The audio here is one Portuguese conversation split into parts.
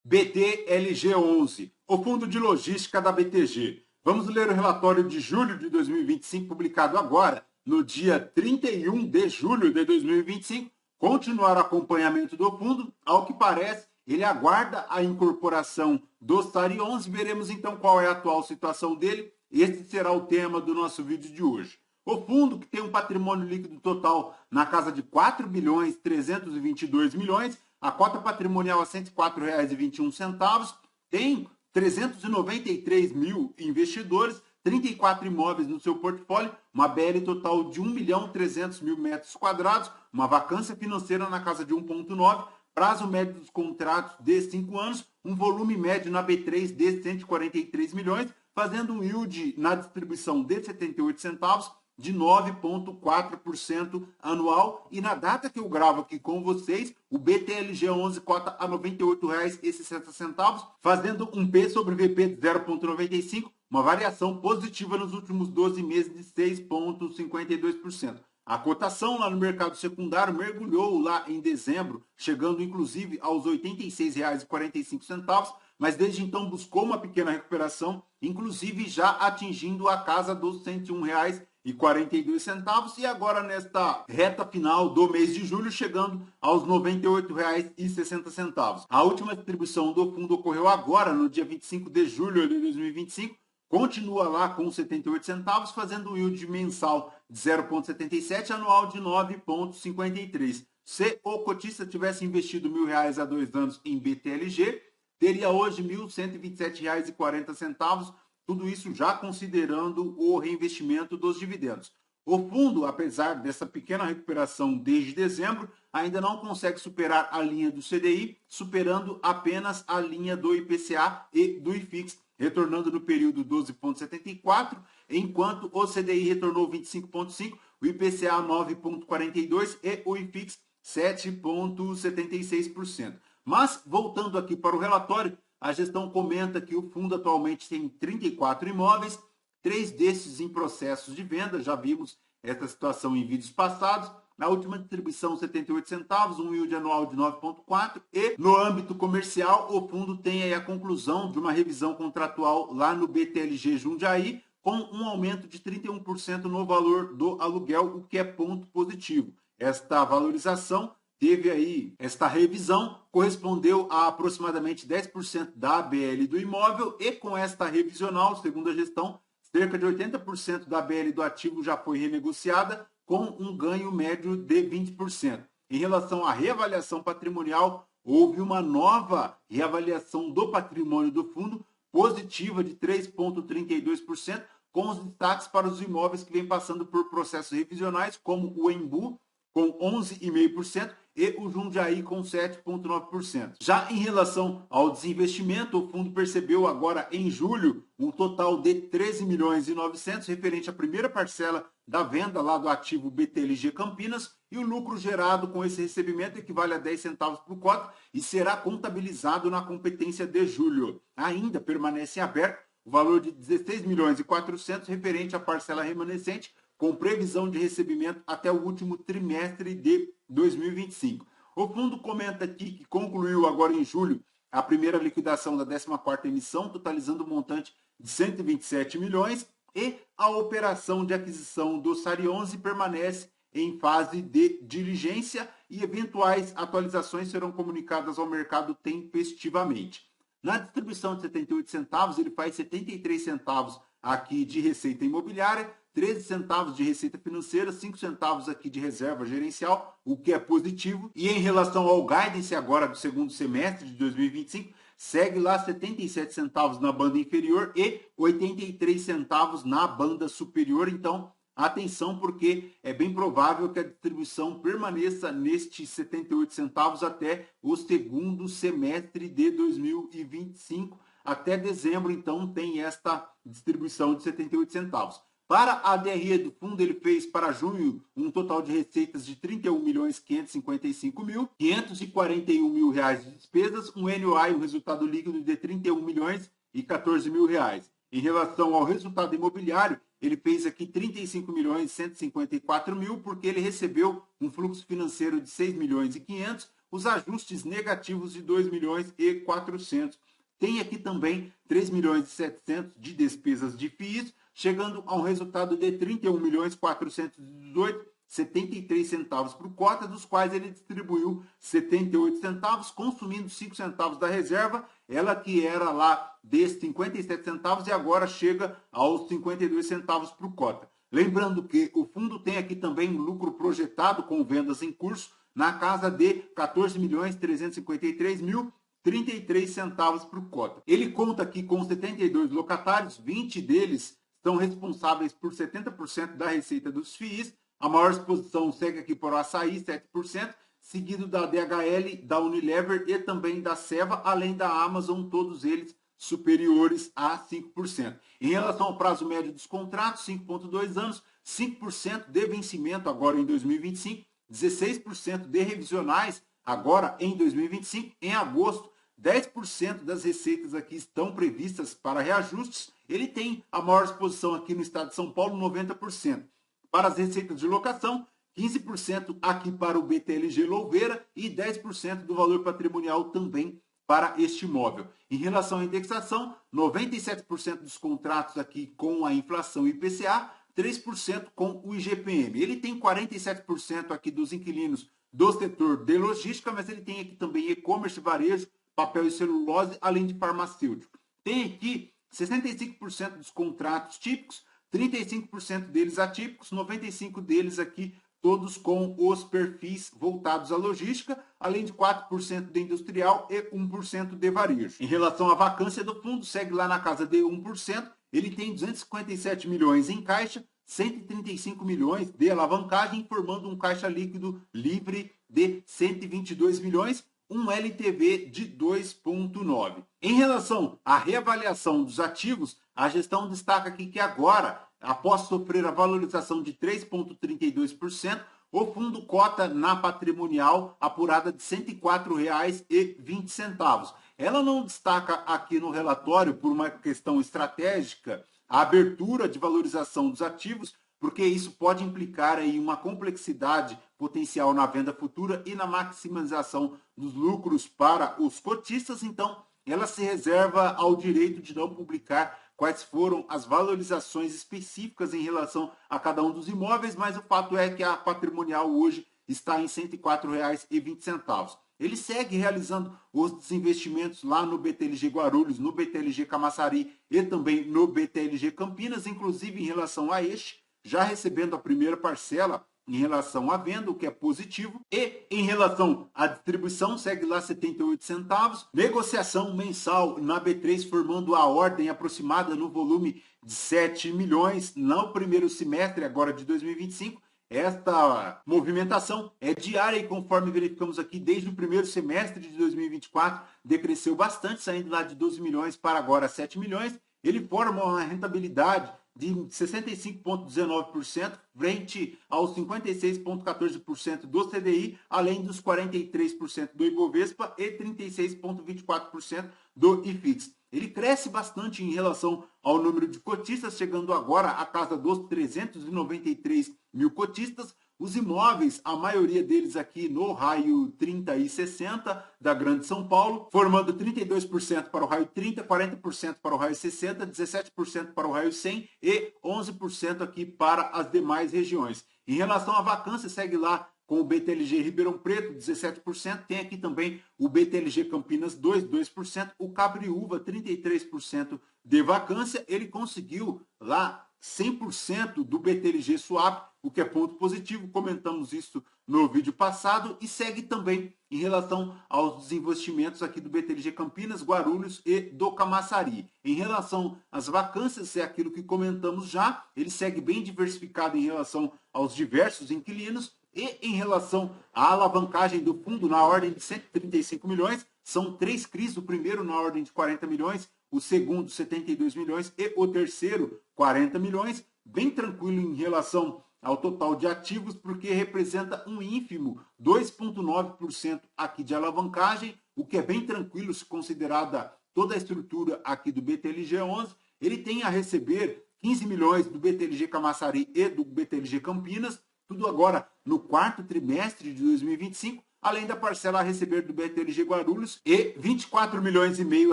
BTLG11, o fundo de logística da BTG. Vamos ler o relatório de julho de 2025, publicado agora, no dia 31 de julho de 2025. Continuar o acompanhamento do fundo, ao que parece, ele aguarda a incorporação do SARI 11. Veremos então qual é a atual situação dele. Este será o tema do nosso vídeo de hoje. O fundo, que tem um patrimônio líquido total na casa de 4 bilhões 322 milhões, a cota patrimonial a R$ 104,21, tem 393 mil investidores, 34 imóveis no seu portfólio, uma BL total de 1.300.000 metros quadrados, uma vacância financeira na casa de 1,9, prazo médio dos contratos de 5 anos, um volume médio na B3 de 143 milhões, fazendo um yield na distribuição de 78 centavos, de 9,4% anual. E na data que eu gravo aqui com vocês, o BTLG11 cota a R$ 98,60, fazendo um P sobre VP de 0,95, uma variação positiva nos últimos 12 meses de 6,52%. A cotação lá no mercado secundário mergulhou lá em dezembro, chegando inclusive aos R$ 86,45, mas desde então buscou uma pequena recuperação, inclusive já atingindo a casa dos R$ 101,42, e agora nesta reta final do mês de julho, chegando aos R$ 98,60. A última distribuição do fundo ocorreu agora, no dia 25 de julho de 2025, continua lá com 78 centavos, fazendo um yield mensal de 0,77, anual de 9,53. Se o cotista tivesse investido R$ 1.000 há 2 anos em BTLG, teria hoje R$ 1.127,40, tudo isso já considerando o reinvestimento dos dividendos. O fundo, apesar dessa pequena recuperação desde dezembro, ainda não consegue superar a linha do CDI, superando apenas a linha do IPCA e do IFIX, retornando no período 12,74, enquanto o CDI retornou 25,5, o IPCA 9,42 e o IFIX 7,76%. Mas, voltando aqui para o relatório, a gestão comenta que o fundo atualmente tem 34 imóveis, 3 desses em processos de venda, já vimos essa situação em vídeos passados. Na última distribuição, 78 centavos, um yield anual de 9,4. E no âmbito comercial, o fundo tem aí a conclusão de uma revisão contratual lá no BTLG Jundiaí, com um aumento de 31% no valor do aluguel, o que é ponto positivo. Esta valorização teve aí, esta revisão correspondeu a aproximadamente 10% da ABL do imóvel, e com esta revisional, segundo a gestão, cerca de 80% da ABL do ativo já foi renegociada, com um ganho médio de 20%. Em relação à reavaliação patrimonial, houve uma nova reavaliação do patrimônio do fundo, positiva de 3,32%, com os destaques para os imóveis que vêm passando por processos revisionais, como o Embu, com 11,5%, e o Jundiaí com 7,9%. Já em relação ao desinvestimento, o fundo percebeu agora em julho um total de 13 milhões e 900 referente à primeira parcela da venda lá do ativo BTLG Campinas, e o lucro gerado com esse recebimento equivale a 10 centavos por cota e será contabilizado na competência de julho. Ainda permanece em aberto o valor de 16 milhões e 400 referente à parcela remanescente, com previsão de recebimento até o último trimestre de 2025. O fundo comenta aqui que concluiu agora em julho a primeira liquidação da 14ª emissão, totalizando um montante de 127 milhões, e a operação de aquisição do SARI 11 permanece em fase de diligência e eventuais atualizações serão comunicadas ao mercado tempestivamente. Na distribuição de 78 centavos, ele faz 73 centavos aqui de receita imobiliária, 13 centavos de receita financeira, 5 centavos aqui de reserva gerencial, o que é positivo. E em relação ao guidance agora do segundo semestre de 2025, segue lá 77 centavos na banda inferior e 83 centavos na banda superior. Então, atenção, porque é bem provável que a distribuição permaneça nestes 78 centavos até o segundo semestre de 2025. Até dezembro, então, tem esta distribuição de 78 centavos. Para a DRE do fundo, ele fez para junho um total de receitas de 31.555.541 mil reais de despesas, um NOI, um resultado líquido de 31.014 mil reais. Em relação ao resultado imobiliário, ele fez aqui 35.154 mil, porque ele recebeu um fluxo financeiro de 6.500.000, os ajustes negativos de 2.400.000. Tem aqui também 3.700.000 de despesas de FIIs, chegando a um resultado de 31.418,73 centavos por cota, dos quais ele distribuiu 78 centavos, consumindo 5 centavos da reserva, ela que era lá de 57 centavos e agora chega aos 52 centavos por cota. Lembrando que o fundo tem aqui também um lucro projetado com vendas em curso na casa de 14.353.033 centavos por cota. Ele conta aqui com 72 locatários, 20 deles são responsáveis por 70% da receita dos FIIs. A maior exposição segue aqui para o Açaí, 7%, seguido da DHL, da Unilever e também da Seva, além da Amazon, todos eles superiores a 5%. Em relação ao prazo médio dos contratos, 5,2 anos, 5% de vencimento agora em 2025, 16% de revisionais agora em 2025. Em agosto, 10% das receitas aqui estão previstas para reajustes. Ele tem a maior exposição aqui no estado de São Paulo, 90%. Para as receitas de locação, 15% aqui para o BTLG Louveira e 10% do valor patrimonial também para este imóvel. Em relação à indexação, 97% dos contratos aqui com a inflação IPCA, 3% com o IGPM. Ele tem 47% aqui dos inquilinos do setor de logística, mas ele tem aqui também e-commerce, varejo, papel e celulose, além de farmacêutico. Tem aqui 65% dos contratos típicos, 35% deles atípicos, 95% deles aqui todos com os perfis voltados à logística, além de 4% de industrial e 1% de varejo. Em relação à vacância do fundo, segue lá na casa de 1%, ele tem 257 milhões em caixa, 135 milhões de alavancagem, formando um caixa líquido livre de 122 milhões, um LTV de 2,9. Em relação à reavaliação dos ativos, a gestão destaca aqui que agora, após sofrer a valorização de 3,32%, o fundo cota na patrimonial apurada de R$ 104,20. Ela não destaca aqui no relatório, por uma questão estratégica, a abertura de valorização dos ativos, porque isso pode implicar aí uma complexidade potencial na venda futura e na maximização dos lucros para os cotistas. Então, ela se reserva ao direito de não publicar quais foram as valorizações específicas em relação a cada um dos imóveis, mas o fato é que a patrimonial hoje está em R$ 104,20. Ele segue realizando os desinvestimentos lá no BTLG Guarulhos, no BTLG Camaçari e também no BTLG Campinas, inclusive em relação a este, já recebendo a primeira parcela em relação à venda, o que é positivo. E em relação à distribuição, segue lá 78 centavos. Negociação mensal na B3, formando a ordem aproximada no volume de 7 milhões no primeiro semestre agora de 2025. Esta movimentação é diária e, conforme verificamos aqui, desde o primeiro semestre de 2024, decresceu bastante, saindo lá de 12 milhões para agora 7 milhões. Ele forma uma rentabilidade de 65,19% frente aos 56,14% do CDI, além dos 43% do Ibovespa e 36,24% do IFIX. Ele cresce bastante em relação ao número de cotistas, chegando agora à casa dos 393 mil cotistas. Os imóveis, a maioria deles aqui no raio 30 e 60 da Grande São Paulo, formando 32% para o raio 30, 40% para o raio 60, 17% para o raio 100 e 11% aqui para as demais regiões. Em relação à vacância, segue lá com o BTLG Ribeirão Preto, 17%. Tem aqui também o BTLG Campinas 2%. O Cabriúva, 33% de vacância. Ele conseguiu lá 100% do BTLG Swap, o que é ponto positivo. Comentamos isso no vídeo passado. E segue também em relação aos desinvestimentos aqui do BTLG Campinas, Guarulhos e do Camaçari. Em relação às vacâncias, é aquilo que comentamos já. Ele segue bem diversificado em relação aos diversos inquilinos. E em relação à alavancagem do fundo, na ordem de 135 milhões, são 3 CRIs, o primeiro na ordem de 40 milhões, o segundo 72 milhões e o terceiro 40 milhões, bem tranquilo em relação ao total de ativos, porque representa um ínfimo 2,9% aqui de alavancagem, o que é bem tranquilo se considerada toda a estrutura aqui do BTLG 11. Ele tem a receber 15 milhões do BTLG Camaçari e do BTLG Campinas, tudo agora no quarto trimestre de 2025, além da parcela a receber do BTLG Guarulhos e 24 milhões e meio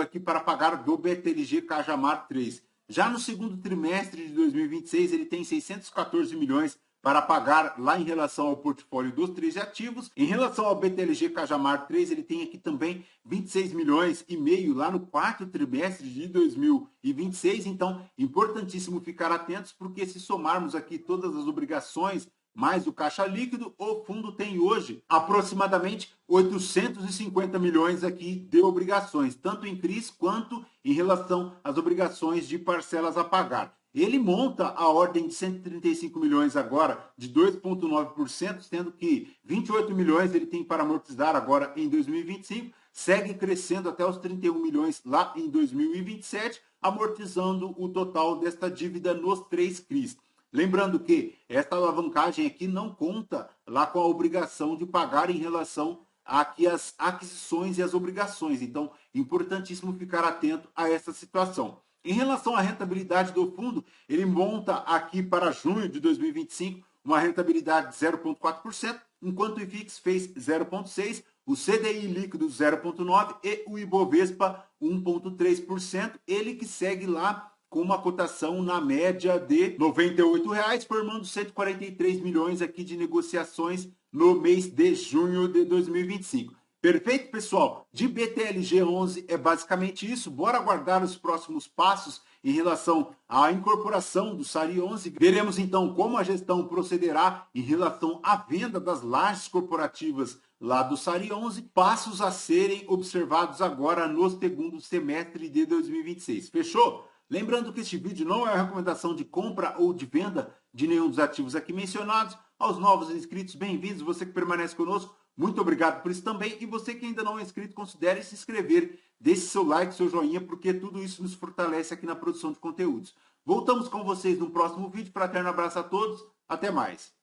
aqui para pagar do BTLG Cajamar 3. Já no segundo trimestre de 2026, ele tem 614 milhões para pagar lá em relação ao portfólio dos 13 ativos. Em relação ao BTLG Cajamar 3, ele tem aqui também 26 milhões e meio lá no quarto trimestre de 2026. Então, importantíssimo ficar atentos, porque se somarmos aqui todas as obrigações mais o caixa líquido, o fundo tem hoje aproximadamente 850 milhões aqui de obrigações, tanto em CRIs quanto em relação às obrigações de parcelas a pagar. Ele monta a ordem de 135 milhões agora, de 2,9%, sendo que 28 milhões ele tem para amortizar agora em 2025, segue crescendo até os 31 milhões lá em 2027, amortizando o total desta dívida nos 3 CRIs. Lembrando que esta alavancagem aqui não conta lá com a obrigação de pagar em relação aqui às aquisições e às obrigações. Então, importantíssimo ficar atento a essa situação. Em relação à rentabilidade do fundo, ele monta aqui para junho de 2025 uma rentabilidade de 0,4%, enquanto o IFIX fez 0,6%, o CDI líquido 0,9% e o Ibovespa 1,3%, ele que segue lá com uma cotação na média de R$ 98,00, formando 143 milhões aqui de negociações no mês de junho de 2025. Perfeito, pessoal? De BTLG 11 é basicamente isso. Bora aguardar os próximos passos em relação à incorporação do SARI 11. Veremos então como a gestão procederá em relação à venda das lajes corporativas lá do SARI 11. Passos a serem observados agora no segundo semestre de 2026. Fechou? Lembrando que este vídeo não é uma recomendação de compra ou de venda de nenhum dos ativos aqui mencionados. Aos novos inscritos, bem-vindos. Você que permanece conosco, muito obrigado por isso também. E você que ainda não é inscrito, considere se inscrever. Deixe seu like, seu joinha, porque tudo isso nos fortalece aqui na produção de conteúdos. Voltamos com vocês no próximo vídeo. Fraterno abraço a todos. Até mais.